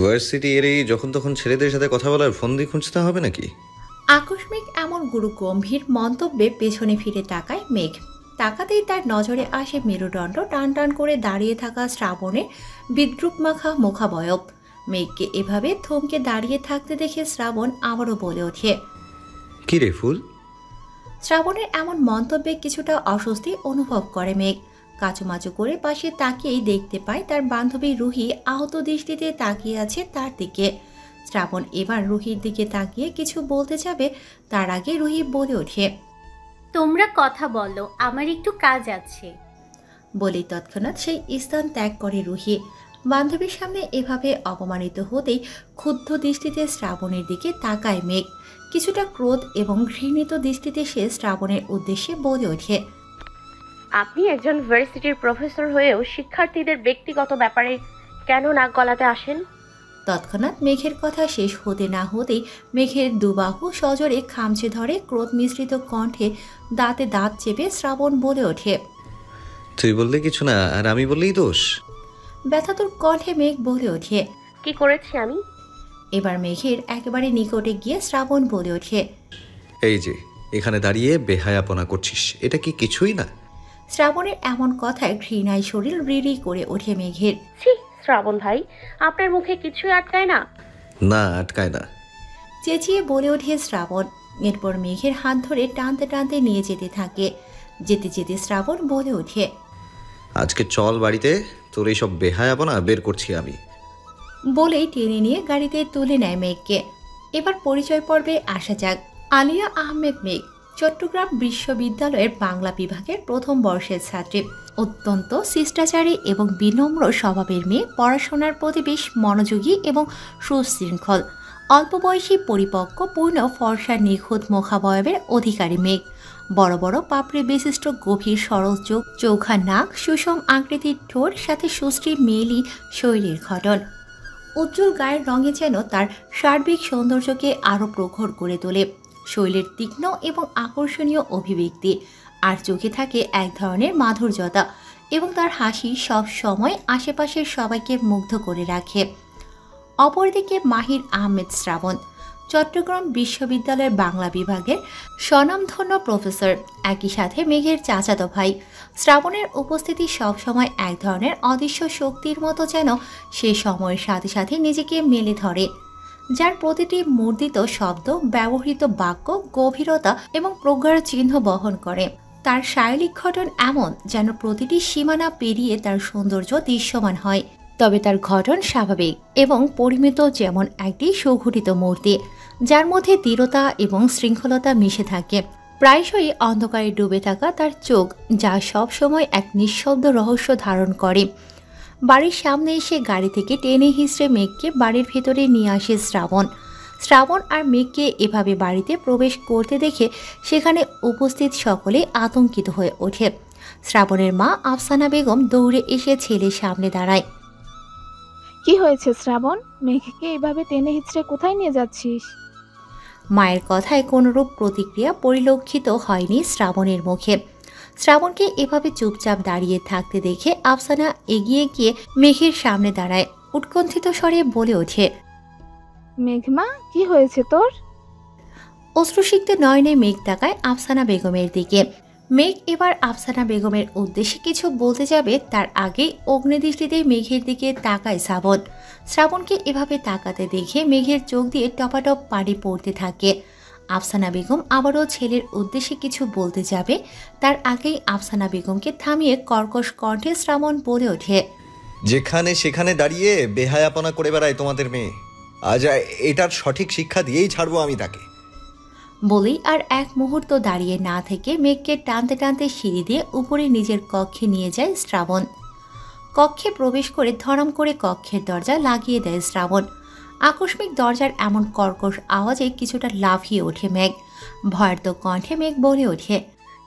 Varsity এরই যখন তখন ছেলেদের সাথে কথা বলার ফোন দিয়ে খুঁজতে হবে নাকি? আকস্মিক এমন গুরু গম্ভীর মন্তব্যে পেছনে ফিরে তাকায় মেঘ। তাকাতেই তার নজরে আসে মেরুদণ্ড টান টান করে দাঁড়িয়ে থাকা শ্রাবণের বিদ্রুপ মাখা মুখাবয়ব। মেঘকে এভাবে থমকে দাঁড়িয়ে থাকতে দেখে শ্রাবণ আবারও বলে ওঠে। কি রে ফুল? শ্রাবণের এমন মন্তব্যে কিছুটা অস্বস্তি অনুভব করে মেঘ। কাচুমাচু করে পাশে তাকিয়েই দেখতে পায় তার বান্ধবী রুহি আহত দৃষ্টিতে তাকিয়ে আছে তার দিকে। শ্রাবণ এবার রুহির দিকে তাকিয়ে কিছু বলতে যাবে, তার আগে রুহি বলে ওঠে। তোমরা কথা বলো, আমার একটু কাজ আছে। বলেই তৎক্ষণাৎ সেই স্থান ত্যাগ করে রুহি। বান্ধবীর সামনে এভাবে অপমানিত হতেই ক্ষুব্ধ দৃষ্টিতে শ্রাবণের দিকে তাকায় মেঘ। কিছুটা ক্রোধ এবং ঘৃণিত দৃষ্টিতে সে শ্রাবণের উদ্দেশ্যে বলে ওঠে। আপনি একজন ভার্সিটির প্রফেসর হয়েও শিক্ষার্থীদের ব্যক্তিগত ব্যাপারে কেন নাক গলাতে আসেন? তৎক্ষণাৎ মেঘের কথা শেষ হতে না হতেই মেঘের দুবাহু সজোরে খামচে ধরে ক্রোধ মিশ্রিত কণ্ঠে দাঁতে দাঁত চেপে শ্রাবণ বলে ওঠে। তুই বললে কিছু না, আর আমি বললেই দোষ? ব্যথাতুর কণ্ঠে মেঘ বলে ওঠে। কি করেছি আমি? এবার মেঘের একেবারে নিকটে গিয়ে শ্রাবণ বলে ওঠে। এই যে এখানে দাঁড়িয়ে বেহায়াপনা করছিস, এটা কি কিছুই না? শ্রাবণের এমন কথায় ঘৃণায় শরীর রিরি করে ওঠে মেঘের। ছি শ্রাবণ ভাই, আপনার মুখে কিছুই আটকায় না? না, আটকায় না। চেঁচিয়ে বলে ওঠে শ্রাবণ। এরপর মেঘের হাত ধরে টানতে টানতে নিয়ে যেতে থাকে। যেতে যেতে শ্রাবণ বলে ওঠে। আজকে চল বাড়িতে, তোর এইসব বেহায়াপনা বের করছি আমি। বলেই টেনে নিয়ে গাড়িতে তুলে নেয় মেঘকে। এবার পরিচয় পর্বে আসা যাক। আলিয়া আহমেদ মেঘ চট্টগ্রাম বিশ্ববিদ্যালয়ের বাংলা বিভাগের প্রথম বর্ষের ছাত্রী। অত্যন্ত শিষ্টাচারী এবং বিনম্র স্বভাবের মেয়ে, পড়াশোনার প্রতি বেশ মনোযোগী এবং সুশৃঙ্খল। অল্প বয়সী পরিপক্ক পূর্ণ ফর্সা নিখুঁত মুখাবয়বের অধিকারী মেঘ। বড় বড় পাপড়ি বিশিষ্ট গভীর সরল চোখ, চৌখা নাক, সুষম আকৃতির ঠোঁট, সাথে সুশ্রী মেয়েলি শৈলীর গঠন। উজ্জ্বল গায়ের রঙে যেন তার সার্বিক সৌন্দর্যকে আরও প্রখর করে তোলে। শৈলের তীক্ষ্ণ এবং আকর্ষণীয় অভিব্যক্তি, আর চোখে থাকে এক ধরনের মাধুর্যতা, এবং তার হাসি সব সময় আশেপাশের সবাইকে মুগ্ধ করে রাখে। অপরদিকে মাহির আহমেদ শ্রাবণ চট্টগ্রাম বিশ্ববিদ্যালয়ের বাংলা বিভাগের স্বনামধন্য প্রফেসর, একই সাথে মেঘের চাচাতো ভাই। শ্রাবণের উপস্থিতি সবসময় এক ধরনের অদৃশ্য শক্তির মতো যেন সে সময়ের সাথে সাথে নিজেকে মেলে ধরে, যার প্রতিটি মুদ্রিত শব্দ, ব্যবহৃত বাক্য গভীরতা এবং প্রজ্ঞার চিহ্ন বহন করে। তার শারীরিক গঠন এমন যেন প্রতিটি সীমানা পেরিয়ে তার সৌন্দর্য দৃশ্যমান হয়, তবে তার গঠন স্বাভাবিক এবং পরিমিত, যেমন একটি সুগঠিত মূর্তি যার মধ্যে দৃঢ়তা এবং শৃঙ্খলতা মিশে থাকে। প্রায়শই অন্ধকারে ডুবে থাকা তার চোখ, যা সবসময় এক নিঃশব্দ রহস্য ধারণ করে। বাড়ির সামনে এসে গাড়ি থেকে টেনে হিঁচড়ে মেঘকে বাড়ির ভেতরে নিয়ে আসে শ্রাবণ। শ্রাবণ আর মেঘকে এভাবে বাড়িতে প্রবেশ করতে দেখে সেখানে উপস্থিত সকলে আতঙ্কিত হয়ে ওঠে। শ্রাবণের মা আফসানা বেগম দৌড়ে এসে ছেলের সামনে দাঁড়ায়। কি হয়েছে শ্রাবণ? মেঘকে এভাবে টেনে হিচড়ে কোথায় নিয়ে যাচ্ছিস? মায়ের কথায় কোনরূপ প্রতিক্রিয়া পরিলক্ষিত হয়নি শ্রাবণের মুখে। শ্রাবণকে এভাবে চুপচাপ দাঁড়িয়ে থাকতে দেখে আফসানা এগিয়ে গিয়ে মেঘের সামনে দাঁড়ায়। উৎকণ্ঠিত স্বরে বলে ওঠে। মেঘমা, কি হয়েছে তোর? অশ্রুসিক্ত নয়নে মেঘ তাকায় আফসানা বেগমের দিকে। মেঘ এবার আফসানা বেগমের উদ্দেশ্যে কিছু বলতে যাবে, তার আগেই অগ্নিদৃষ্টিতে মেঘের দিকে তাকায় শ্রাবণ। শ্রাবণকে এভাবে তাকাতে দেখে মেঘের চোখ দিয়ে টপাটপ পানি পড়তে থাকে। আফসানা বেগম আবারও ছেলের উদ্দেশ্যে কিছু বলতে যাবে, তার আগেই আফসানা বেগমকে থামিয়ে কর্কশ কণ্ঠে শ্রাবণ বলে ওঠে। যেখানে সেখানে দাঁড়িয়ে বেহায়াপনা করে বেড়ায় তোমাদের মেয়ে, আজ এটার সঠিক শিক্ষা দিয়েই ছাড়বো আমি তাকে। বলেই আর এক মুহূর্ত দাঁড়িয়ে না থেকে মেঘকে টানতে টানতে সিঁড়ি দিয়ে উপরে নিজের কক্ষে নিয়ে যায় শ্রাবণ। কক্ষে প্রবেশ করে ধরাম করে কক্ষের দরজা লাগিয়ে দেয় শ্রাবণ। আকস্মিক দরজার এমন কর্কশ আওয়াজে কিছুটা লাফিয়ে ওঠে মেঘ। ভয়ার্ত কণ্ঠে মেঘ বলে ওঠে।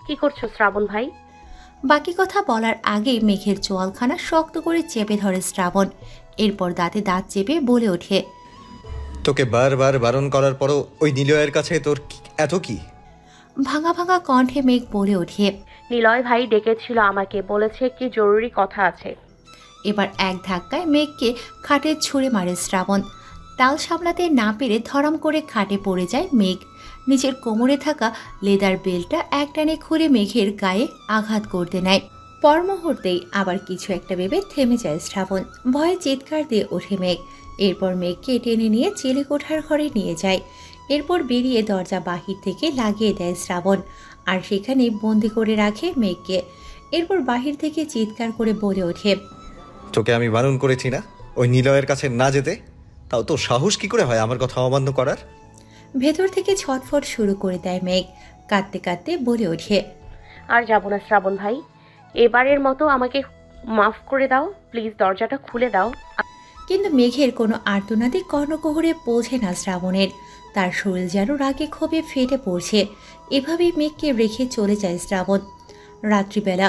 কি করছো শ্রাবণ ভাই? বাকি কথা বলার আগেই মেঘের চোয়ালখানা শক্ত করে চেপে ধরে শ্রাবণ। এরপর দাঁতে দাঁত চেপে বলে ওঠে। তোকে বারবার বারণ করার পরও ওই নিলয়ের কাছে তোর এত কি? ভাঙা ভাঙা কণ্ঠে মেঘ বলে ওঠে। নিলয় ভাই ডেকেছিল আমাকে, বলেছে কি জরুরি কথা আছে। এবার এক ধাক্কায় মেঘকে খাটে ছুঁড়ে মারে শ্রাবণ। তাল সামলাতে না পেরে ধরাম করে খাটে পড়ে যায় মেঘ। নিচের কোমরে থাকা লেদার বেল্টটা একটানে খুলে মেঘের গায়ে আঘাত করতে নেয়। পর মুহূর্তেই আবার কিছু একটা ভেবে থেমে যায় শ্রাবণ। ভয়ে চিৎকার দিয়ে ওঠে মেঘ। এরপর মেঘকে টেনে নিয়ে চেলে কোঠার ঘরে নিয়ে যায়। এরপর বেরিয়ে দরজা বাহির থেকে লাগিয়ে দেয় শ্রাবণ, আর সেখানে বন্দি করে রাখে মেঘকে। এরপর বাহির থেকে চিৎকার করে বলে ওঠে, তোকে আমি বারণ করেছি না ওই নিলয়ের কাছে না যেতে? তাও তোর সাহস কি করে হয় আমার কথা অমান্য করার? ভেতর থেকে ছটফট শুরু করে দেয় মেঘ। কাঁদতে কাঁদতে বলে ওঠে, আর যাব না শ্রাবণ ভাই, এবারের মতো আমাকে মাফ করে দাও প্লিজ, দরজাটা খুলে দাও। কিন্তু মেঘের কোনো আর্তনাদে কর্ণকুহরে পৌঁছে না শ্রাবণের। তার শরীর যেন রাগে ক্ষোভে ফেটে পড়ছে। এভাবেই মেঘকে রেখে চলে যায় শ্রাবণ। রাত্রিবেলা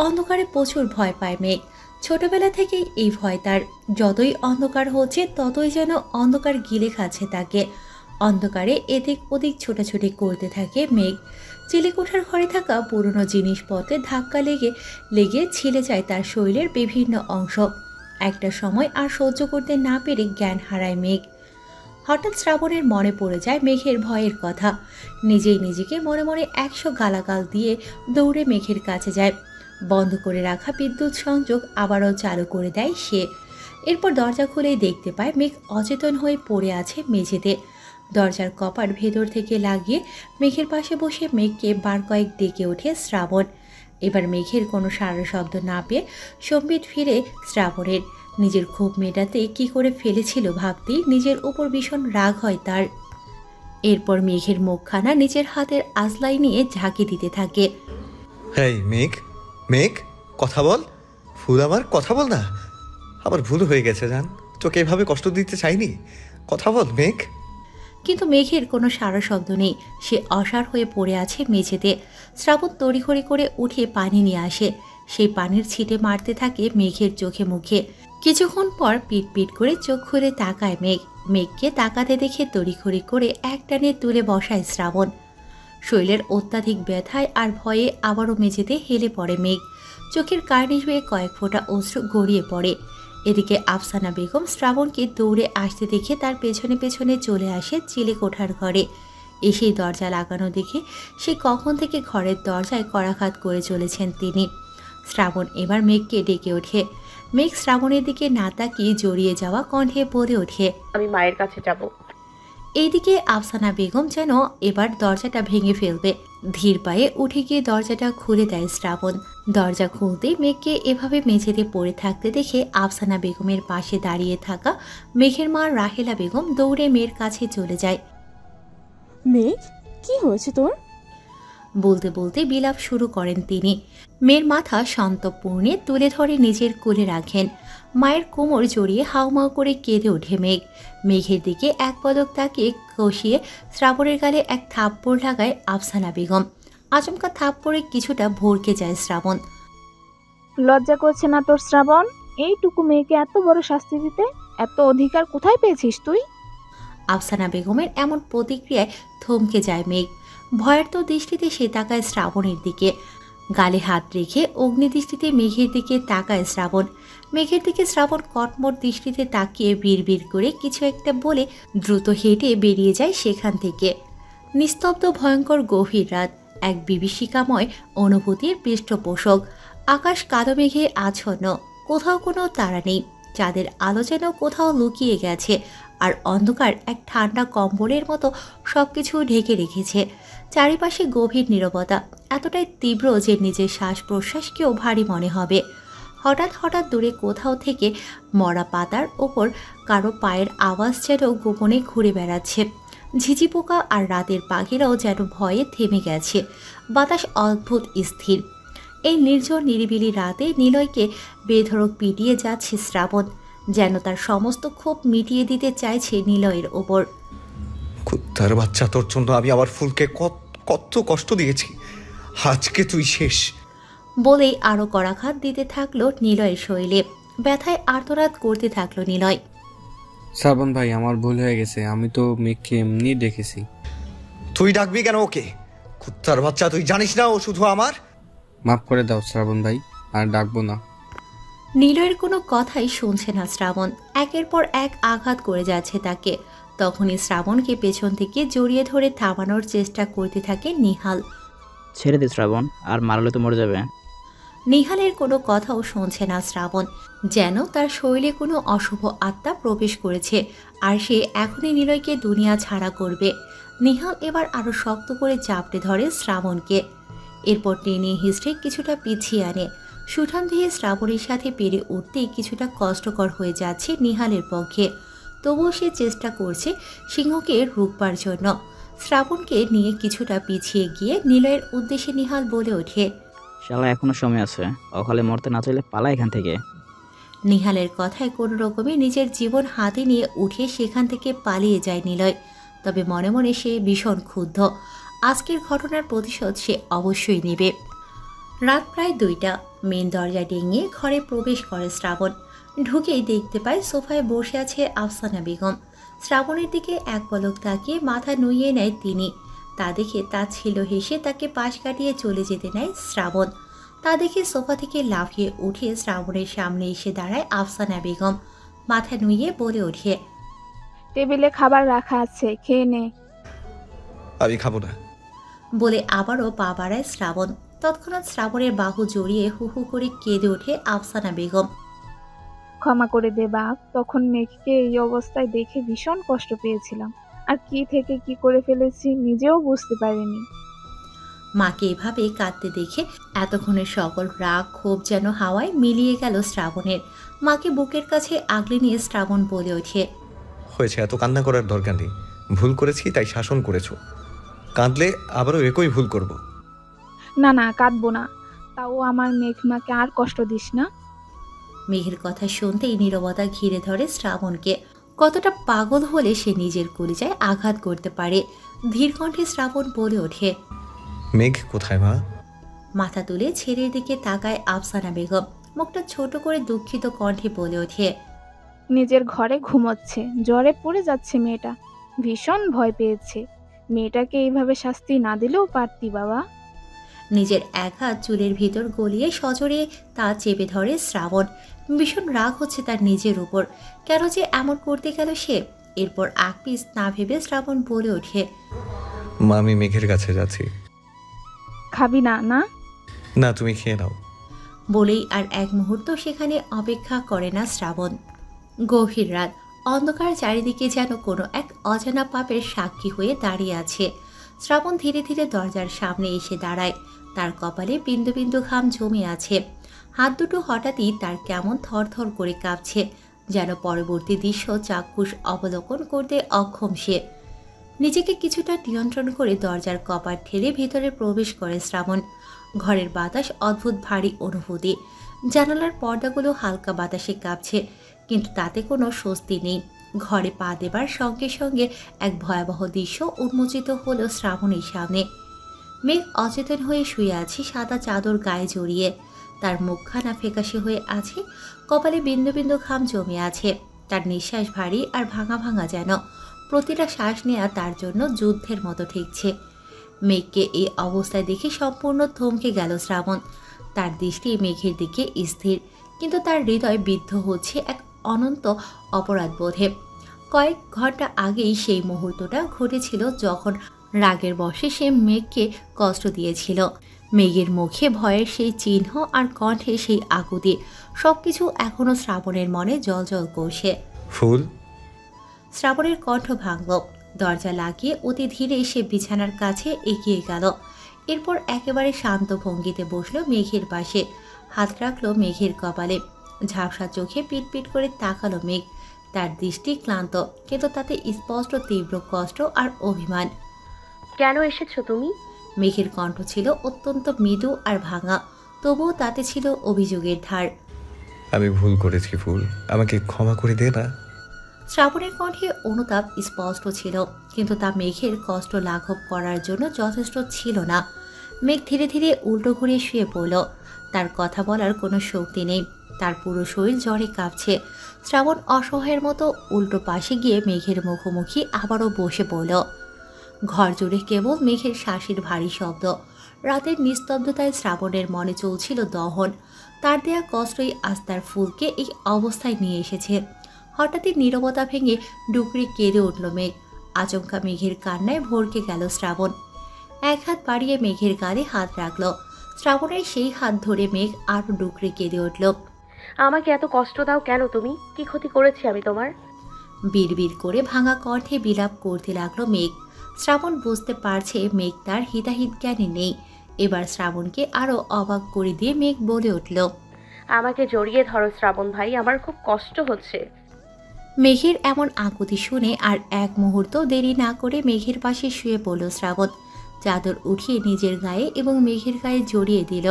অন্ধকারে প্রচুর ভয় পায় মেঘ। ছোটবেলা থেকেই এই ভয় তার। যতই অন্ধকার হচ্ছে ততই যেন অন্ধকার গিলে খাচ্ছে তাকে। অন্ধকারে এদিক ওদিক ছোটাছুটি করতে থাকে মেঘ। চিলেকোঠার ঘরে থাকা পুরনো জিনিসপত্রে ধাক্কা লেগে লেগে ছিলে যায় তার শরীরের বিভিন্ন অংশ। একটা সময় আর সহ্য করতে না পেরে জ্ঞান হারায় মেঘ। হঠাৎ শ্রাবণের মনে পড়ে যায় মেঘের ভয়ের কথা। নিজেই নিজেকে মনে মনে 100 গালাগাল দিয়ে দৌড়ে মেঘের কাছে যায়। বন্ধ করে রাখা বিদ্যুৎ সংযোগ আবারও চালু করে দেয় সে। এরপর দরজা খুলেই দেখতে পায় মেঘ অচেতন হয়ে পড়ে আছে মেঝেতে। দরজার কপাট ভেতর থেকে লাগিয়ে মেঘের পাশে বসে মেঘকে বার কয়েক ডেকে ওঠে শ্রাবণ। এবার মেঘের কোনো সারা শব্দ না পেয়ে সম্বিত ফিরে শ্রাবণের। নিজের ক্ষোভ মেটাতে কি করে ফেলেছিল ভাবতেই নিজের উপর ভীষণ রাগ হয় তার। এরপর মেঘের মুখখানা নিজের হাতের আজলাই নিয়ে ঝাঁকি দিতে থাকে। হেই মেঘ, মেঘ কথা বল। ফুল আমার কথা বল না। আমার ভুল হয়ে গেছে জান, তোকে এভাবে কষ্ট দিতে চাইনি। কথা বল মেঘ। কিন্তু মেঘের কোনো সারা শব্দ নেই। সে অসাড় হয়ে পড়ে আছে মেঝেতে। শ্রাবণ তড়িঘড়ি করে উঠে পানি নিয়ে আসে। সেই পানির ছিটে মারতে থাকে মেঘের চোখে মুখে। কিছুক্ষণ পর পিট পিট করে চোখ খুলে তাকায় মেঘ। মেঘকে তাকাতে দেখে তড়িঘড়ি করে একটানে তুলে বসায় শ্রাবণ। শরীরের অত্যাধিক ব্যথায় আর ভয়ে আবারও মেঝেতে হেলে পড়ে মেঘ। চোখের কার্নিশ হয়ে কয়েক ফোঁটা অশ্রু গড়িয়ে পড়ে। এদিকে আফসানা বেগম শ্রাবণকে দৌড়ে আসতে দেখে তার পেছনে পেছনে চলে আসে চিলেকোঠার ঘরে। এসেই দরজা লাগানো দেখে সে কখন থেকে ঘরের দরজায় করাঘাত করে চলেছেন তিনি। শ্রাবণ এবার মেঘকে ডেকে ওঠে। মেঘ শ্রাবণের দিকে না তাকিয়ে জড়িয়ে যাওয়া কণ্ঠে বলে ওঠে, আমি মায়ের কাছে যাব। এইদিকে আফসানা বেগম যেন এবার দরজাটা ভেঙে ফেলবে। ধীর পায়ে উঠে গিয়ে দরজাটা খুলে দেয় শ্রাবণ। দরজা খুলতেই মেঘকে এভাবে মেঝেতে পড়ে থাকতে দেখে আফসানা বেগমের পাশে দাঁড়িয়ে থাকা মেঘের মা রাহেলা বেগম দৌড়ে মেয়ের কাছে চলে যায়। মেঘ, কি হয়েছে তোর? বলতে বলতে বিলাপ শুরু করেন তিনি। মেয়ের মাথা সন্তপূর্ণে তুলে ধরে নিজের কোলে রাখেন। মায়ের কোমর জড়িয়ে হাউমাউ করে কেঁদে ওঠে মেঘ। মেঘের দিকে এক পলক তাকিয়ে কষিয়ে শ্রাবণের গালে এক থাপ্পড় লাগায় আফসানা বেগম। আচমকা থাপ্পড়ে কিছুটা ভরকে যায় শ্রাবণ। লজ্জা করছে না তোর শ্রাবণ? এইটুকু মেয়েকে এত বড় শাস্তি দিতে এত অধিকার কোথায় পেয়েছিস তুই? আফসানা বেগমের এমন প্রতিক্রিয়ায় থমকে যায় মেঘ। ভয়ের তো দৃষ্টিতে সে তাকায় শ্রাবণের দিকে। গালে হাত রেখে অগ্নিদৃষ্টিতে মেঘের দিকে তাকায় শ্রাবণ। মেঘের দিকে শ্রাবণ কটমট দৃষ্টিতে তাকিয়ে বিড়বিড় করে কিছু একটা বলে দ্রুত হেঁটে বেরিয়ে যায় সেখান থেকে। নিস্তব্ধ ভয়ঙ্কর গভীর রাত, এক বিভীষিকাময় অনুভূতির পৃষ্ঠপোষক। আকাশ কালো মেঘে আচ্ছন্ন, কোথাও কোনো তারা নেই। চাঁদের আলো যেন কোথাও লুকিয়ে গেছে, আর অন্ধকার এক ঠান্ডা কম্বলের মতো সবকিছু ঢেকে রেখেছে। চারিপাশে গভীর নীরবতা, এতটাই তীব্র যে নিজের শ্বাস প্রশ্বাসকেও ভারী মনে হবে। হঠাৎ হঠাৎ দূরে কোথাও থেকে মরা পাতার ওপর কারো পায়ের আওয়াজ যেন গোপনে ঘুরে বেড়াচ্ছে। ঝিঝি পোকা আর রাতের পাখিরাও যেন ভয়ে থেমে গেছে। বাতাস অদ্ভুত স্থির। এই নির্জন নিরিবিলি রাতে নিলয়কে বেধড়ক পিটিয়ে যাচ্ছে শ্রাবণ, যেন তার সমস্ত ক্ষোভ মিটিয়ে দিতে চাইছে নিলয়ের ওপর। কুত্তার বাচ্চা, তোর জন্য আমি আমার ফুলকে কত কষ্ট দিয়েছি, আজকে তুই শেষ। বলেই আরও করাঘাত দিতে থাকলো নিলয়ের শরীরে। ব্যথায় আর্তনাদ করতে থাকলো নিলয়। শ্রাবণ ভাই, আমার ভুল হয়ে গেছে। আমি তো মেঘকে এমনি দেখেছি। তুই ডাকবি কেন ওকে? কুত্তার বাচ্চা, তুই জানিস না ও শুধু আমার? মাফ করে দাও শ্রাবণ ভাই, আর ডাকবো না। নিলয়ের কোনো কথাই শুনছে না শ্রাবণ, একের পর এক আঘাত করে যাচ্ছে তাকে। তখনই শ্রাবণকে পেছন থেকে জড়িয়ে ধরে থামানোর চেষ্টা করতে থাকে নিহাল। ছেড়ে দে শ্রাবণ, আর মারলে তো মরে যাবে। নিহালের কোনো কথাও শুনছে না শ্রাবণ, যেন তার শরীরে কোনো অশুভ আত্মা প্রবেশ করেছে আর সে এখনই নিলয়কে দুনিয়া ছাড়া করবে। নিহাল এবার আরো শক্ত করে চাপড়ে ধরে শ্রাবণকে, এরপর টেনে হিস্ট্রে কিছুটা পিছিয়ে আনে। সুঠাম দিয়ে শ্রাবণের সাথে পেরে উঠতেই কিছুটা কষ্টকর হয়ে যাচ্ছে নিহালের পক্ষে, তবুও সে চেষ্টা করছে সিংহকে রুখবার জন্য। শ্রাবণকে নিয়ে কিছুটা পিছিয়ে গিয়ে নিলয়ের উদ্দেশ্যে নিহাল বলে ওঠে, শালা এখনো সময় আছে, অকালে মরতে না চাইলে পালা এখান থেকে। নিহালের কথায় কোনো রকমে নিজের জীবন হাতে নিয়ে উঠে সেখান থেকে পালিয়ে যায় নিলয়। তবে মনে মনে সে ভীষণ ক্ষুব্ধ, আজকের ঘটনার প্রতিশোধ সে অবশ্যই নেবে। রাত প্রায় 2টা, মেন দরজা ডিঙিয়ে ঘরে প্রবেশ করে শ্রাবণ। ঢুকেই দেখতে পায় সোফায় বসে আছে আফসানা বেগম। শ্রাবণের দিকে এক পলক তাকিয়ে মাথা নুইয়ে নেয় তিনি। তা দেখে তাচ্ছিল্য হেসে তাকে পাশ কাটিয়ে চলে যেতে নেয় শ্রাবণ। তা দেখে সোফা থেকে লাফিয়ে উঠে শ্রাবণের সামনে এসে দাঁড়ায় আফসানা বেগম। মাথা নুইয়ে বলে ওঠে, টেবিলে খাবার রাখা আছে, খেয়ে নে। আমি খাবো না। বলে আবারও পা বাড়ায় শ্রাবণ। তৎক্ষণাৎ শ্রাবণের বাহু জড়িয়ে হু হু করে কেঁদে ওঠে আফসানা বেগম। ক্ষমা করে দে বাপ, তখন মেঘকে এই অবস্থায় দেখে ভীষণ কষ্ট পেয়েছিলাম, আর কি থেকে কি করে ফেলেছি নিজেও বুঝতে পারিনি। মাকে এভাবে কাঁদতে দেখে এতক্ষণের সকল রাগ ক্ষোভ যেন হাওয়ায় মিলিয়ে গেল শ্রাবণের। মাকে বুকের কাছে আগলে নিয়ে শ্রাবণ বলে ওঠে, হয়েছে, এত কান্না করার দরকার নেই। ভুল করেছি তাই শাসন করেছো, কাঁদলে আবারও একই ভুল করব। না না, কাঁদবো না, তাও আমার মেঘমাকে আর কষ্ট দিস না। মেঘের কথা শুনতেই নীরবতা ঘিরে ধরে শ্রাবণকে। কতটা পাগল হলে সে নিজের কলিজায় আঘাত করতে পারে। ধীর কণ্ঠে শ্রাবণ বলে ওঠে, মেঘ কোথায় মা? মাথা তুলে ছেলের দিকে তাকায় আফসানা বেগম। মুখটা ছোট করে দুঃখিত কণ্ঠে বলে ওঠে, নিজের ঘরে ঘুমোচ্ছে, জ্বরে পড়ে যাচ্ছে মেয়েটা, ভীষণ ভয় পেয়েছে। মেয়েটাকে এইভাবে শাস্তি না দিলেও পারতি বাবা। নিজের এক হাত চুলের ভিতর গলিয়ে সজোরে তা চেপে ধরে শ্রাবণ। ভীষণ রাগ হচ্ছে তার নিজের উপর, কেন যে এমন করতে গেল সে। এরপর আগ পিস না ভেবে শ্রাবণ বলে ওঠে, মা আমি মেঘের কাছে যাচ্ছি। খাবি না? না না, তুমি খেয়ে নাও। বলেই আর এক মুহূর্ত সেখানে অপেক্ষা করে না শ্রাবণ। গভীর রাত, অন্ধকার চারিদিকে যেন কোনো এক অজানা পাপের সাক্ষী হয়ে দাঁড়িয়ে আছে। শ্রাবণ ধীরে ধীরে দরজার সামনে এসে দাঁড়ায়। তার কপালে বিন্দু বিন্দু ঘাম জমে আছে। হাত দুটো হঠাৎই তার কেমন থরথর করে কাঁপছে, যেন পরবর্তী দৃশ্য চাক্ষুষ অবলোকন করতে অক্ষম সে। নিজেকে কিছুটা নিয়ন্ত্রণ করে দরজার কপাট ঠেলে ভেতরে প্রবেশ করে শ্রাবণ। ঘরের বাতাস অদ্ভুত ভারী অনুভূতি। জানালার পর্দাগুলো হালকা বাতাসে কাঁপছে, কিন্তু তাতে কোনো স্বস্তি নেই। ঘরে পা দেবার সঙ্গে সঙ্গে এক ভয়াবহ দৃশ্য উন্মোচিত হলো শ্রাবণের সামনে। মেঘ অচেতন হয়ে শুয়ে আছে সাদা চাদর গায়ে জড়িয়ে। তার মুখখানা ফ্যাকাশে হয়ে আছে, কপালে বিন্দু বিন্দু ঘাম জমে আছে। তার নিঃশ্বাস ভারী আর ভাঙা ভাঙা যেন। প্রতিটা শ্বাস নেওয়া তার জন্য যুদ্ধের মতো ঠেকছে। মেঘকে এই অবস্থায় দেখে সম্পূর্ণ থমকে গেল শ্রাবণ। তার দৃষ্টি মেঘের দিকে স্থির, কিন্তু তার হৃদয় বিদ্ধ হচ্ছে এক অনন্ত অপরাধ বোধে। কয়েক ঘন্টা আগেই সেই মুহূর্তটা ঘটেছিল যখন রাগের বশে সে মেঘকে কষ্ট দিয়েছিল। মেঘের মুখে ভয়ের সেই চিহ্ন আর কণ্ঠে সেই আকুতি, সবকিছু এখনো শ্রাবণের মনে জ্বলজ্বল করছে। ফুল। শ্রাবণের কণ্ঠ ভাঙল। দরজা লাগিয়ে অতি ধীরে সে বিছানার কাছে এগিয়ে গেল। এরপর একেবারে শান্ত ভঙ্গিতে বসলো মেঘের পাশে, হাত রাখলো মেঘের কপালে। ঝাপসা চোখে পিটপিট করে তাকালো মেঘ। তার দৃষ্টি ক্লান্ত, কিন্তু তাতে স্পষ্ট তীব্র কষ্ট আর অভিমান। কেন এসেছো তুমি? মেঘের কণ্ঠ ছিল অত্যন্ত মৃদু আর ভাঙা, তবুও তাতে ছিল অভিযোগের ধার। আমি ভুল করেছি ফুল, আমাকে ক্ষমা করে দে না। শ্রাবণের কণ্ঠে অনুতাপ স্পষ্ট ছিল, কিন্তু তা মেঘের কষ্ট লাঘব করার জন্য যথেষ্ট ছিল না। মেঘ ধীরে ধীরে উল্টো ঘুরে শুয়ে পড়ল। তার কথা বলার কোনো শক্তি নেই, তার পুরো শরীর জ্বরে কাঁপছে। শ্রাবণ অসহায়ের মতো উল্টো পাশে গিয়ে মেঘের মুখোমুখি আবারও বসে পড়ল। ঘর জুড়ে কেবল মেঘের শ্বাসের ভারী শব্দ। রাতের নিস্তব্ধতায় শ্রাবণের মনে চলছিল দহন। তার দেয়া কষ্টই আজ তার ফুলকে এই অবস্থায় নিয়ে এসেছে। হঠাৎই নীরবতা ভেঙে ডুকরে কেঁদে উঠল মেঘ। আচমকা মেঘের কান্নায় ভরকে গেল শ্রাবণ। এক হাত বাড়িয়ে মেঘের গালে হাত রাখল। শ্রাবণের সেই হাত ধরে মেঘ আরও ডুকরে কেঁদে উঠল। আমাকে এত কষ্ট দাও কেন তুমি? কি ক্ষতি করেছি আমি তোমার? বিড়বিড় করে ভাঙা কণ্ঠে বিলাপ করতে লাগলো মেঘ। শ্রাবণ বুঝতে পারছে মেঘ তার হিতাহিত জ্ঞানে নেই। এবার শ্রাবণকে আরো অবাক করে দিয়ে মেঘ বলে উঠল, আমাকে জড়িয়ে ধরো শ্রাবণ ভাই, আমার খুব কষ্ট হচ্ছে। মেঘের এমন আকুতি শুনে আর এক মুহূর্ত দেরি না করে মেঘের পাশে শুয়ে পড়ল শ্রাবণ। চাদর উঠিয়ে নিজের গায়ে এবং মেঘের গায়ে জড়িয়ে দিল।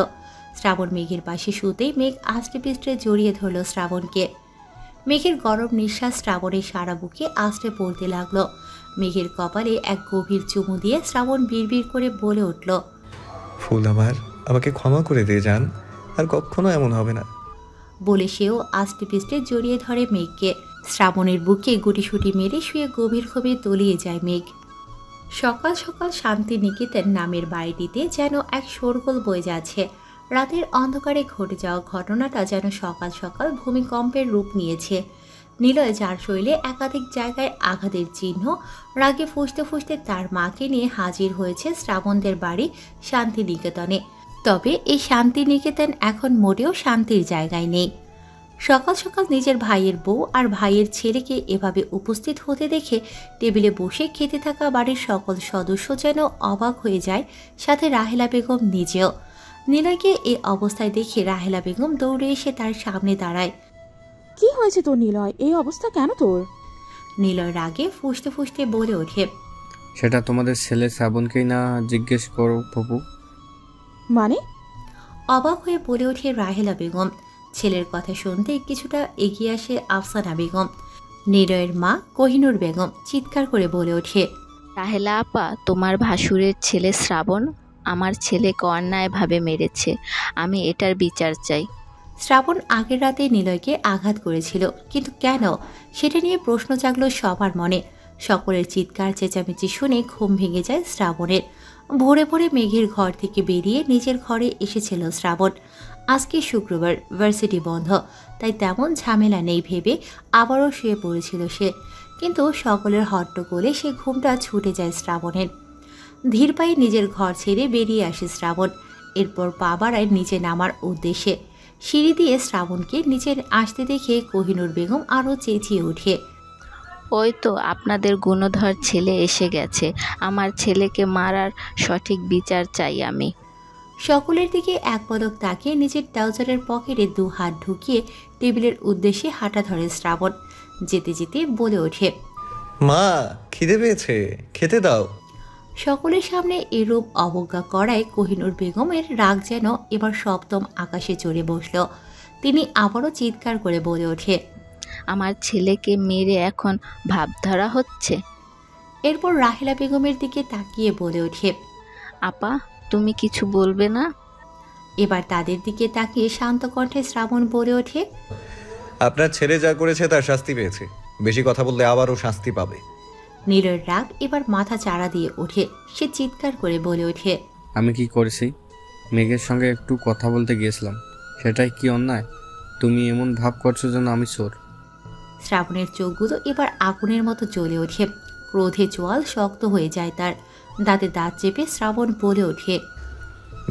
শ্রাবণ মেঘের পাশে শুতেই মেঘ আষ্টে পিষ্টে জড়িয়ে ধরল শ্রাবণকে। মেঘের গরম নিঃশ্বাস শ্রাবণের সারা বুকে আষ্টে পড়তে লাগলো। মেঘের কপালে এক গভীর চুমু দিয়ে শ্রাবণ বিড়বিড় করে বলে উঠল, ফুল আমার, আমাকে ক্ষমা করে দে জান, আর কখনো এমন হবে না। বলে সেও আষ্টে পিষ্টে জড়িয়ে ধরে মেঘকে। শ্রাবণের বুকে গুটিসুটি মেরে শুয়ে গভীর ঘুমে তলিয়ে যায় মেঘ। সকাল সকাল শান্তিনিকেতন নামের বাড়িটিতে যেন এক শোরগোল বয়ে যাচ্ছে। রাতের অন্ধকারে ঘটে যাওয়া ঘটনাটা যেন সকাল সকাল ভূমিকম্পের রূপ নিয়েছে। নিলয় যার শরীরে একাধিক জায়গায় আঘাতের চিহ্ন, রাগে ফুঁসতে ফুঁসতে তার মাকে নিয়ে হাজির হয়েছে শ্রাবণদের বাড়ি শান্তিনিকেতনে। তবে এই শান্তিনিকেতন এখন মোটেও শান্তির জায়গায় নেই। সকাল সকাল নিজের ভাইয়ের বউ আর ভাইয়ের ছেলেকে এভাবে উপস্থিত হতে দেখে টেবিলে বসে খেতে থাকা বাড়ির সকল সদস্য যেন অবাক হয়ে যায়, সাথে রাহেলা বেগম নিজেও। নিলয়কে এই অবস্থায় দেখে রাহেলা বেগম দৌড়ে এসে তার সামনে দাঁড়ায়। কি হয়েছে তোর নিলয়? এই অবস্থা কেন তোর? নিলয় রাগে ফুঁসতে ফুঁসতে বলে ওঠে, সেটা তোমাদের ছেলে শ্রাবণকেই না জিজ্ঞেস করো বাবু। মানে? অবাক হয়ে বলে ওঠে রাহেলা বেগম। ছেলের কথা শুনতে কিছুটা এগিয়ে আসে আফসানা বেগম। নিলয়ের মা কোহিনুর বেগম চিৎকার করে বলে ওঠে, রাহেলা আপা, তোমার ভাসুরের ছেলে শ্রাবণ আমার ছেলেকে অন্যায়ভাবে মেরেছে। আমি এটার বিচার চাই। শ্রাবণ আগের রাতে নিলয়কে আঘাত করেছিল, কিন্তু কেন সেটা নিয়ে প্রশ্ন জাগলো সবার মনে। সকলের চিৎকার চেঁচামেচি শুনে ঘুম ভেঙে যায় শ্রাবণের। ভোরে ভোরে মেঘের ঘর থেকে বেরিয়ে নিজের ঘরে এসেছিল শ্রাবণ। আজকে শুক্রবার, ভার্সিটি বন্ধ, তাই তেমন ঝামেলা নেই ভেবে আবারও শুয়ে পড়েছিল সে। কিন্তু সকলের হট্টগোলে সে ঘুমটা ছুটে যায় শ্রাবণের। ধীর পায়ে নিজের ঘর ছেড়ে বেরিয়ে আসে শ্রাবণ। এরপর পা বাড়ায় নিচে নামার উদ্দেশ্যে। সিঁড়ি দিয়ে শ্রাবণকে নিচে আসতে দেখে কোহিনুর বেগম আরও চেঁচিয়ে ওঠে, ওই তো আপনাদের গুণধর ছেলে এসে গেছে। আমার ছেলেকে মারার সঠিক বিচার চাই আমি। সকলের দিকে এক পলক তাকিয়ে নিজের ট্রাউজারের পকেটে দু হাত ঢুকিয়ে টেবিলের উদ্দেশ্যে হাঁটা ধরে শ্রাবণ। যেতে যেতে বলে ওঠে, মা, খিদে পেয়েছে, খেতে দাও। সকলের সামনে এরূপ অবজ্ঞা করায় কোহিনুর বেগমের রাগ যেন এবার সপ্তম আকাশে চড়ে বসল। তিনি আবারও চিৎকার করে বলে ওঠে, আমার ছেলেকে মেরে এখন ভাবধরা হচ্ছে। এরপর রাহেলা বেগমের দিকে তাকিয়ে বলে ওঠে, আপা, তুমি কিছু বলবে না? এবার তাদের দিকে তাকিয়ে শান্ত কণ্ঠে শ্রাবণ বলে ওঠে, আপনার ছেলে যা করেছে তার শাস্তি পেয়েছে, বেশি কথা বললে আবারও শাস্তি পাবে। নীলের রাগ এবার মাথা চাড়া দিয়ে ওঠে। সে চিৎকার করে বলে ওঠে, আমি কি করেছি? মেঘের সঙ্গে একটু কথা বলতে গিয়েছিলাম, সেটাই কি অন্যায়? তুমি এমন ভাব করছো যেন আমি চোর। শ্রাবণের চোখগুলো এবার আগুনের মতো জ্বলে ওঠে। ক্রোধে চোয়াল শক্ত হয়ে যায় তার। দাঁতে দাঁত চেপে শ্রাবণ বলে ওঠে,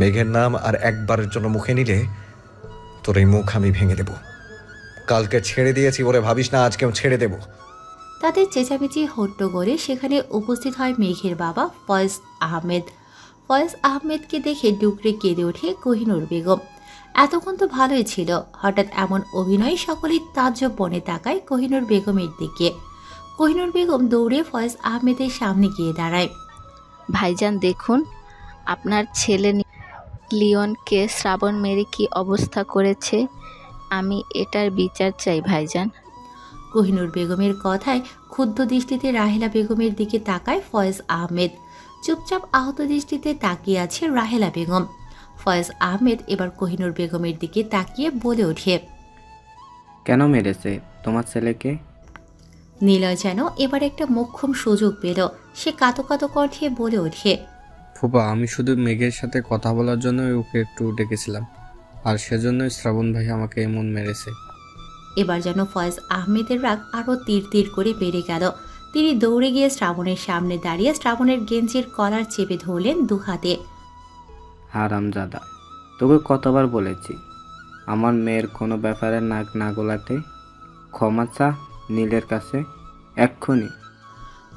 মেঘের নাম আর একবারের জন্য মুখে নিলে তোর এই মুখ আমি ভেঙে দেব। কালকে ছেড়ে দিয়েছি বলে ভাবিস না আজকেও ছেড়ে দেব। তাদের চেঁচামেচি হট্টগোলে সেখানে উপস্থিত হয় মেঘের বাবা ফয়েজ আহমেদ। ফয়েজ আহমেদকে দেখে ডুকরে কেঁদে ওঠে কোহিনুর বেগম। এতক্ষণ তো ভালোই ছিল, হঠাৎ এমন অভিনয় সকলেই তাজ্জব বনে তাকায় কোহিনুর বেগমের দিকে। কোহিনুর বেগম দৌড়ে ফয়েজ আহমেদের সামনে গিয়ে দাঁড়ায়। ভাইজান দেখুন, আপনার ছেলে লিওনকে শ্রাবণ মেরে কি অবস্থা করেছে। আমি এটার বিচার চাই ভাইজান। কোহিনুর বেগমের কথায় ক্ষুব্ধ দৃষ্টিতে রাহেলা বেগমের দিকে তাকায় ফয়েজ আহমেদ। চুপচাপ আহত দৃষ্টিতে তাকিয়ে আছে রাহেলা বেগম। ফয়েজ আহমেদ এবার কোহিনুর বেগমের দিকে তাকিয়ে বলে ওঠে, কেন মেরেছে তোমার ছেলেকে? নিলয় যেন এবার একটা মোক্ষম সুযোগ পেল। সে কাতো কাতো কণ্ঠে বলে ওঠে, ফুপা, আমি শুধু মেঘের সাথে কথা বলার জন্যই ওকে একটু ডেকেছিলাম, আর সেজন্যই শ্রাবণ ভাই আমাকে এমন মেরেছে। এবার যেন ফয়েজ আহমেদের রাগ আরও তীর তীর করে বেড়ে গেল। তিনি দৌড়ে গিয়ে শ্রাবণের সামনে দাঁড়িয়ে শ্রাবণের গেঞ্জির কলার চেপে ধরলেন দু হাতে। হারামজাদা, তোকে কতবার বলেছি আমার মেয়ের কোনো ব্যাপারে নাক না গলাতে। ক্ষমা চা নীলের কাছে এক্ষুনি।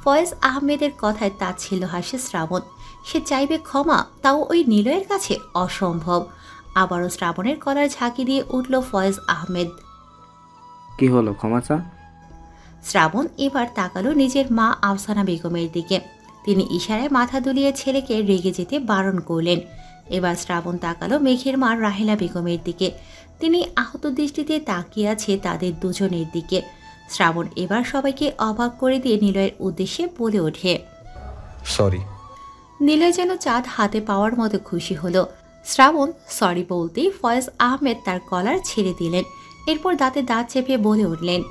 ফয়েজ আহমেদের কথায় তাচ্ছিল্য হাসে শ্রাবণ। সে চাইবে ক্ষমা, তাও ওই নিলয়ের কাছে অসম্ভব। আবারও শ্রাবণের কলার ঝাঁকি দিয়ে উঠল ফয়েজ আহমেদ। কি হলো ক্ষমা চা? শ্রাবণ এবার তাকালো নিজের মা আফসানা বেগমের দিকে। তিনি ইশারায় মাথা দুলিয়ে ছেলেকে রেগে যেতে বারণ করলেন। এবার শ্রাবণ তাকালো মেঘের মা রাহেলা বেগমের দিকে। তিনি আহত দৃষ্টিতে তাকিয়ে আছে তাদের দুজনের দিকে। শ্রাবণ এবার সবাইকে অবাক করে দিয়ে নিলয়ের উদ্দেশ্যে বলে ওঠে, সরি। নিলয় যেন চাঁদ হাতে পাওয়ার মতো খুশি হলো। শ্রাবণ সরি বলতেই ফয়েজ আহমেদ তার কলার ছেড়ে দিলেন। এরপর দাঁতে দাঁত চেপে বলে উঠলেন,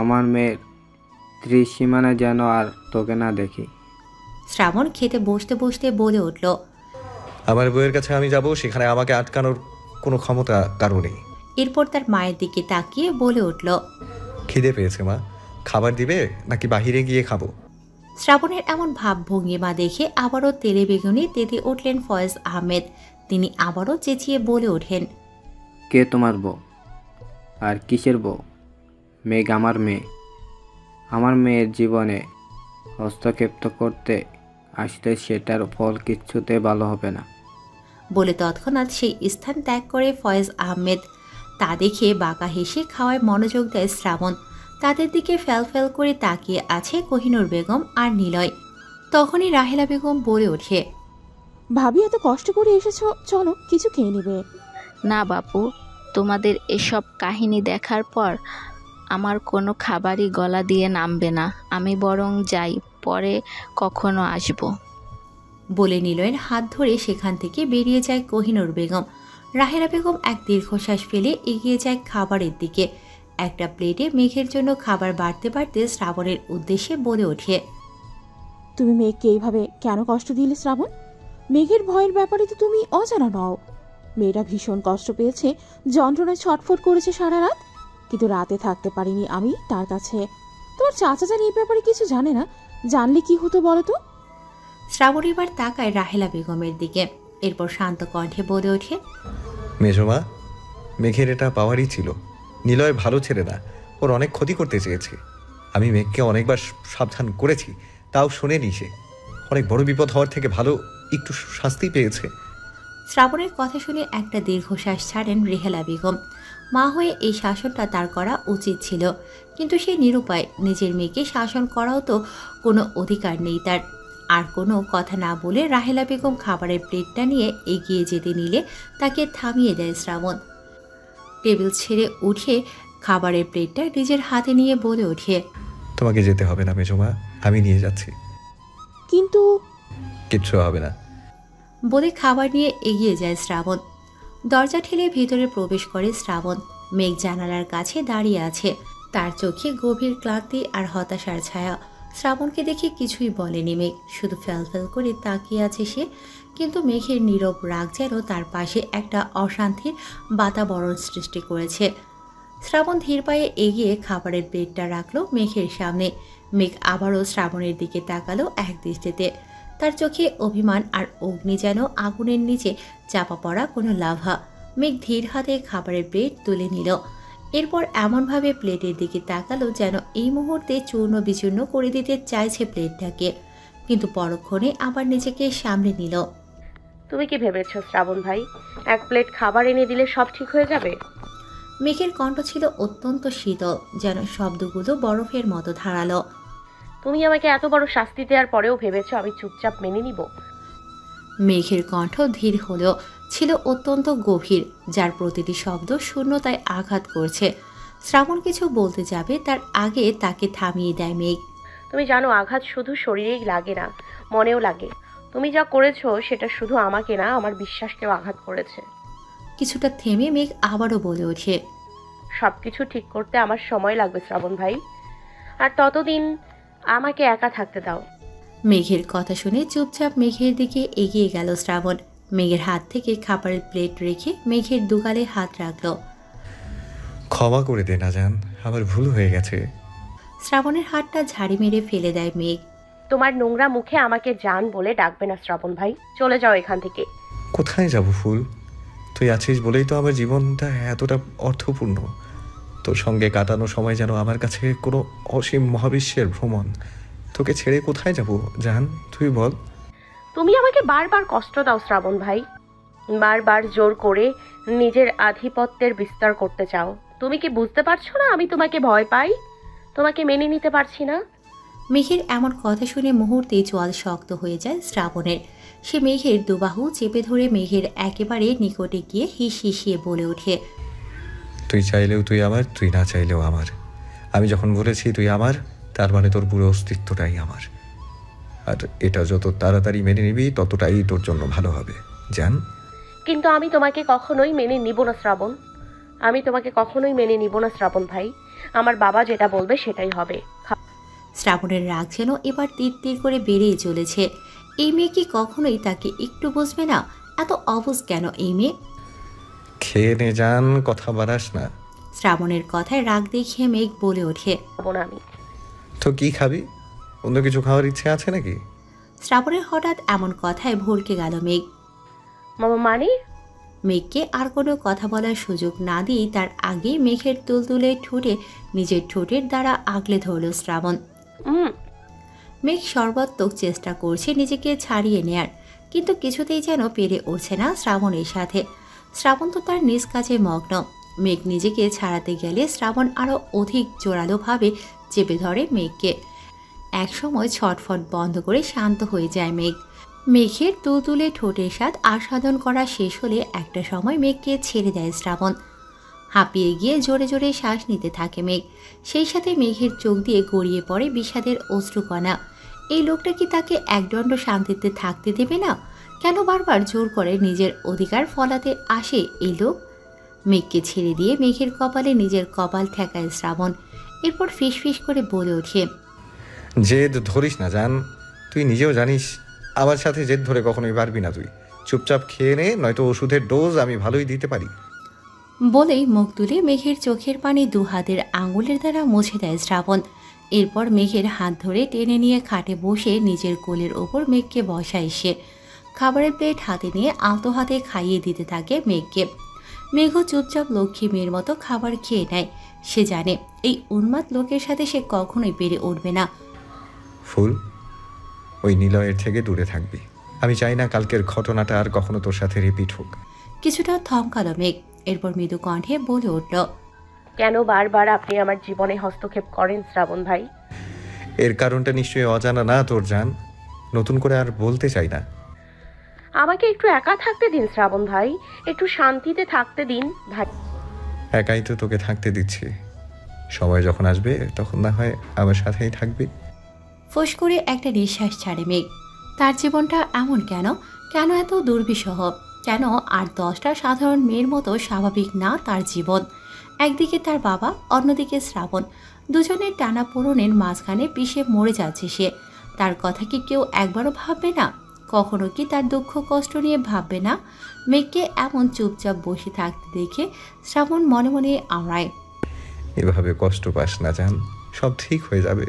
আমার মেয়ের ত্রিসীমানা যেন আর তোকে না দেখি। শ্রাবণ খেতে বসতে বসতে বলে উঠল, আমার বউয়ের কাছে আমি যাব, সেখানে আমাকে আটকানোর কোনো ক্ষমতা কারো নেই। এরপর তার মায়ের দিকে তাকিয়ে বলে উঠল, খিদে পেয়েছে মা, খাবার দিবে নাকি বাহিরে গিয়ে খাবো? শ্রাবণের এমন ভাবভঙ্গিমা দেখে আবারও তেলে বেগুনে তেতে উঠলেন ফয়েজ আহমেদ। তিনি আবারও চেঁচিয়ে বলে ওঠেন, কে তোমার বউ? আর কিসের বউ? মেঘ আমার মেয়ে। আমার মেয়ের জীবনে হস্তক্ষেপ করতে আসলে সেটার ফল কিচ্ছুতে ভালো হবে না। বলে তৎক্ষণাৎ সেই স্থান ত্যাগ করে ফয়েজ আহমেদ। তা দেখে বাঁকা হেসে খাওয়ায় মনোযোগ দেয় শ্রাবণ। তাদের দিকে ফ্যাল করে তাকিয়ে আছে কোহিনূর বেগম আর নিলয়। তখনই রাহেলা বেগম বলে ওঠে, ভাবি এত কষ্ট করে এসেছো, চলো কিছু খেয়ে নেবে। না বাপু, তোমাদের এসব কাহিনী দেখার পর আমার কোনো খাবারই গলা দিয়ে নামবে না। আমি বরং যাই, পরে কখনো আসবো। বলে নিলয়ের হাত ধরে সেখান থেকে বেরিয়ে যায় কোহিনূর বেগম। রাহেলা বেগম এক দীর্ঘশ্বাস ফেলে এগিয়ে যায় খাবারের দিকে। একটা প্লেটে মেঘের জন্য খাবার বাড়তে বাড়তে শ্রাবণের উদ্দেশ্যে বলে ওঠে, তুমি মেঘকে এইভাবে কেন কষ্ট দিলে শ্রাবণ? মেঘের ভয়ের ব্যাপারে তো তুমি অজানা নও। মেয়েটা ভীষণ কষ্ট পেয়েছে, যন্ত্রণায় ছটফট করেছে সারা রাত, কিন্তু রাতে থাকতে পারিনি আমি তার কাছে। তোমার চাচা জানি এই ব্যাপারে কিছু জানে না, জানলে কি হতো বলো তো? শ্রাবণ এবার তাকায় রাহেলা বেগমের দিকে। এরপর শান্ত কণ্ঠে বলে ওঠে, মেজমা, মেঘের এটা পাওয়ারই ছিল। নিলয় ভালো ছেলে না, ওর অনেক ক্ষতি করতে চেয়েছে। আমি মেঘকে অনেকবার সাবধান করেছি, তাও শোনেনি সে। অনেক বড় বিপদ হওয়ার থেকে ভালো একটু শাস্তি পেয়েছে। শ্রাবণের কথা শুনে একটা দীর্ঘশ্বাস ছাড়েন রেহেলা বেগম। মা হয়ে এই শাসনটা তার করা উচিত ছিল, কিন্তু সে নিরুপায়। নিজের মেয়েকে শাসন করাও তো কোনো অধিকার নেই তার। আর কোনো কথা না বলে রাহেলা বেগম খাবারের প্লেটটা নিয়ে এগিয়ে যেতে নিলে তাকে থামিয়ে দেয় শ্রাবণ। টেবিল ছেড়ে উঠে খাবারের প্লেটটা নিজের হাতে নিয়ে বলে ওঠে, তোমাকে যেতে হবে না মেজমা, আমি নিয়ে যাচ্ছি। কিন্তু কিচ্ছু হবে না। বলে খাবার নিয়ে এগিয়ে যায় শ্রাবণ। দরজা ঠেলে ভেতরে প্রবেশ করে শ্রাবণ। মেঘ জানালার কাছে দাঁড়িয়ে আছে, তার চোখে গভীর ক্লান্তি আর হতাশার ছায়া। শ্রাবণকে দেখে কিছুই বলেনি মেঘ, শুধু ফ্যাল করে তাকিয়ে আছে সে। কিন্তু মেঘের নীরব রাগ যেন তার পাশে একটা অশান্তির বাতাবরণ সৃষ্টি করেছে। শ্রাবণ ধীর পায়ে এগিয়ে খাবারের প্লেটটা রাখলো মেঘের সামনে। মেঘ আবারও শ্রাবণের দিকে তাকালো এক দৃষ্টিতে। তার চোখে অভিমান আর অগ্নি যেন আগুনের নিচে চাপা পড়া কোনো লাভা। মেঘ ধীর হাতে খাবারের প্লেট তুলে নিল। এরপর এমনভাবে প্লেটের দিকে তাকালো যেন এই মুহূর্তে চূর্ণ বিচূর্ণ করে দিতে চাইছে প্লেটটাকে, কিন্তু পরক্ষণে আবার নিজেকে সামলে নিল। তুমি কি ভেবেছো শ্রাবণ ভাই, এক প্লেট খাবার এনে দিলে সব ঠিক হয়ে যাবে? মেঘের কণ্ঠ ছিল অত্যন্ত শীতল, যেন শব্দগুলো বরফের মতো ধারালো। তুমি আমাকে এত বড় শাস্তি দেওয়ার পরেও ভেবেছো আমি চুপচাপ মেনে নিব? মেঘের কণ্ঠ ধীর হলেও ছিল অত্যন্ত গভীর, যার প্রতিটি শব্দ শূন্যতায় আঘাত করছে। শ্রাবণ কিছু বলতে যাবে তার আগে তাকে থামিয়ে দেয় মেঘ। তুমি জানো আঘাত শুধু শরীরেই লাগে না, মনেও লাগে। তুমি যা করেছো সেটা শুধু আমাকে না, আমার বিশ্বাসকেও আঘাত করেছে। কিছুটা থেমে মেঘ আবারও বলে ওঠে, সবকিছু ঠিক করতে আমার সময় লাগবে শ্রাবণ ভাই, আর ততদিন আমাকে একা থাকতে দাও। মেঘের কথা শুনে চুপচাপ মেঘের দিকে এগিয়ে গেল শ্রাবণ। মেঘের হাত থেকে খাবারের প্লেট রেখে মেঘের দুগালে হাত রাখলো। ক্ষমা করে দে না জান, আমার ভুল হয়ে গেছে। শ্রাবণের হাতটা ঝাড়ি মেরে ফেলে দেয় মেঘ। তোমার নোংরা মুখে আমাকে জান বলে ডাকবে না শ্রাবণ ভাই, চলে যাও এখান থেকে। কোথায় যাব ফুল? তুই আছিস বলেই তো আমার জীবনটা এতটা অর্থপূর্ণ। তোর সঙ্গে কাটানো সময় যেন আমার কাছে কোনো অসীম মহাবিশ্বের ভ্রমণ। তোকে ছেড়ে কোথায় যাব জান, তুই বল। তুমি আমাকে বারবার কষ্ট দাও শ্রাবণ ভাই, বারবার জোর করে নিজের আধিপত্যের বিস্তার করতে চাও। তুমি কি বুঝতে পারছো না আমি তোমাকে ভয় পাই, তোমাকে মেনে নিতে পারছি না? মেঘের এমন কথা শুনে মুহূর্তেই চোয়াল শক্ত হয়ে যায় শ্রাবণের। সে মেঘের দুবাহু চেপে ধরে মেঘের একেবারে নিকটে গিয়ে হিসিয়ে বলে ওঠে, তুই চাইলেও তুই আমার, তুই না চাইলেও আমার। আমি যখন বলেছি তুই আমার, তার মানে তোর পুরো অস্তিত্বটাই আমার। আর এটা যত তাড়াতাড়ি মেনে নিবি ততটাই তোর জন্য ভালো হবে জান। কিন্তু আমি তোমাকে কখনোই মেনে নিব না শ্রাবণ, আমি তোমাকে কখনোই মেনে নিব না শ্রাবণ ভাই। আমার বাবা যেটা বলবে সেটাই হবে। শ্রাবণের রাগ যেন এবার তীর তীর করে বেড়েই চলেছে। এই মেয়ে কি কখনোই তাকে একটু বুঝবে না? এত অবুঝ কেন এই মেয়ে? খেয়ে নে জান, কথা বাড়াস না। শ্রাবণের কথায় রাগ দেখিয়ে মেঘ বলে ওঠে, আমি তো কি খাবি? অন্য কিছু খাওয়ার ইচ্ছে আছে নাকি? শ্রাবণের হঠাৎ এমন কথায় ভড়কে গেল মেঘ। মামা মানে? মেঘকে আর কোনো কথা বলার সুযোগ না দিয়ে তার আগেই মেঘের তুলতুলে ঠোঁটে নিজের ঠোঁটের দ্বারা আগলে ধরল শ্রাবণ। মেঘ সর্বাত্মক চেষ্টা করছে নিজেকে ছাড়িয়ে নেয়ার, কিন্তু কিছুতেই যেন পেরে উঠছে না শ্রাবণের সাথে। শ্রাবণ তো তার নিজ কাজে মগ্ন। মেঘ নিজেকে ছাড়াতে গেলে শ্রাবণ আরও অধিক জোরালোভাবে চেপে ধরে মেঘকে। একসময় ছটফট বন্ধ করে শান্ত হয়ে যায় মেঘ। মেঘের তুলতুলে ঠোঁটের স্বাদ আস্বাদন করা শেষ হলে একটা সময় মেঘকে ছেড়ে দেয় শ্রাবণ। হাঁপিয়ে গিয়ে জোরে জোরে শ্বাস নিতে থাকে মেঘ। সেই সাথে মেঘের চোখ দিয়ে গড়িয়ে পড়ে বিষাদের অশ্রুকণা। এই লোকটা কি তাকে একদণ্ড শান্তিতে থাকতে দেবে না? কেন বারবার জোর করে নিজের অধিকার ফলাতে আসে এই লোক? মেঘকে ছেড়ে দিয়ে মেঘের কপালে নিজের কপাল ঠেকায় শ্রাবণ। এরপর ফিসফিস করে বলে ওঠে, জেদ ধরিস না জান, তুই নিজেও জানিস আমার সাথে জেদ ধরে কখনোই পারবি না। তুই চুপচাপ খেয়ে নে, নয়তো ওষুধের ডোজ আমি ভালোই দিতে পারি। বলেই মুখ তুলে মেঘের চোখের পানি দু হাতের আঙুলের দ্বারা মুছে দেয় শ্রাবণ। এরপর মেঘের হাত ধরে টেনে নিয়ে খাটে বসে নিজের কোলের ওপর মেঘকে বসায় সে। খাবারের প্লেট হাতে নিয়ে আলতো হাতে খাইয়ে দিতে থাকে মেঘকে। মেঘও চুপচাপ লক্ষ্মী মেয়ের মতো খাবার খেয়ে নেয়। সে জানে এই উন্মাদ লোকের সাথে সে কখনোই পেরে উঠবে না। ফুল, ওই নিলয়ের থেকে দূরে থাকবি। আমি চাই না কালকের ঘটনাটা আর কখনো তোর সাথে রিপিট হোক। কিছুটা থমকালো মেঘ, এরপর মৃদু কণ্ঠে বলে উঠল, কেন বারবার আপনি আমার জীবনে হস্তক্ষেপ করেন শ্রাবণ ভাই? এর কারণটা নিশ্চয়ই অজানা না তোর জান, নতুন করে আর বলতে চাই না। আমাকে একটু একা থাকতে দিন শ্রাবণ ভাই, একটু শান্তিতে থাকতে দিন ভাই। একাই তো তোকে থাকতে দিচ্ছি, সময় যখন আসবে তখন না হয় আমার সাথেই থাকবি। ফোঁস করে একটা নিঃশ্বাস ছাড়ে মেঘ। তার জীবনটা এমন কেন? কেন এত দুর্বিষহ? কেন আর 10টা সাধারণ মেয়ের মতো স্বাভাবিক না তার জীবন? একদিকে তার বাবা, অন্যদিকে শ্রাবণ, দুজনের টানাপোড়েনের মাঝখানে পিষে মরে যাচ্ছে সে। তার কথা কি কেউ একবারও ভাববে না? কখনো কি তার দুঃখ কষ্ট নিয়ে ভাববে না? মেঘকে এমন চুপচাপ বসে থাকতে দেখে শ্রাবণ মনে মনে আমরায়, এভাবে কষ্ট পাস না জান, সব ঠিক হয়ে যাবে।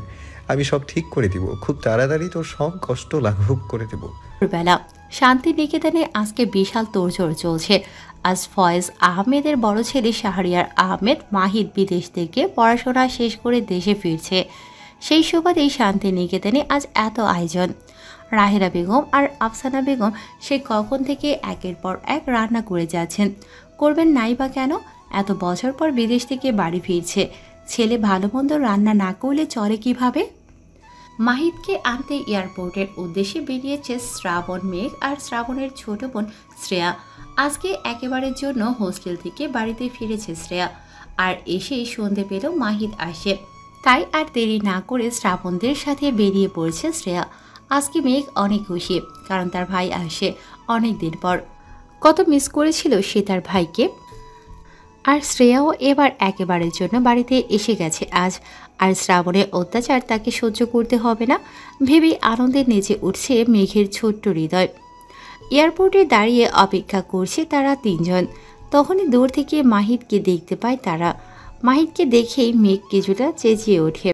আমি সব ঠিক করে দিব, খুব তাড়াতাড়ি তোর সব কষ্ট লাঘব করে দেব। বেলা শান্তি নিকেতনে আজকে বিশাল তোড়জোড় চলছে। আজ ফয়েজ আহমেদের বড় ছেলে শাহরিয়ার আহমেদ মাহিদ বিদেশ থেকে পড়াশোনা শেষ করে দেশে ফিরছে। সেই সুবাদেই শান্তি নিকেতনে আজ এত আয়োজন। রাহেরা বেগম আর আফসানা বেগম সে কখন থেকে একের পর এক রান্না করে যাচ্ছেন। করবেন নাই বা কেন? এত বছর পর বিদেশ থেকে বাড়ি ফিরছে, ছেলে ভালো মন্দ রান্না না করলে চলে কিভাবে? মাহিদকে আনতে এয়ারপোর্টের উদ্দেশ্যে বেরিয়েছে শ্রাবণ, মেঘ আর শ্রাবণের ছোট বোন শ্রেয়া। আজকে একেবারের জন্য হোস্টেল থেকে বাড়িতে ফিরেছে শ্রেয়া, আর এসেই সন্ধে পেল মাহিদ আসে। তাই আর দেরি না করে শ্রাবণদের সাথে বেরিয়ে পড়ছে শ্রেয়া। আজকে মেঘ অনেক খুশি, কারণ তার ভাই আসে অনেক দিন পর। কত মিস করেছিল সে তার ভাইকে। আর শ্রেয়াও এবার একেবারের জন্য বাড়িতে এসে গেছে আজ। আর শ্রাবণের অত্যাচার তাকে সহ্য করতে হবে না ভেবেই আনন্দে নেচে উঠছে মেঘের ছোট্ট হৃদয়। এয়ারপোর্টে দাঁড়িয়ে অপেক্ষা করছে তারা তিনজন। তখনই দূর থেকে মাহিদকে দেখতে পায় তারা। মাহিদকে দেখেই মেঘ কিছুটা চেঁচিয়ে ওঠে।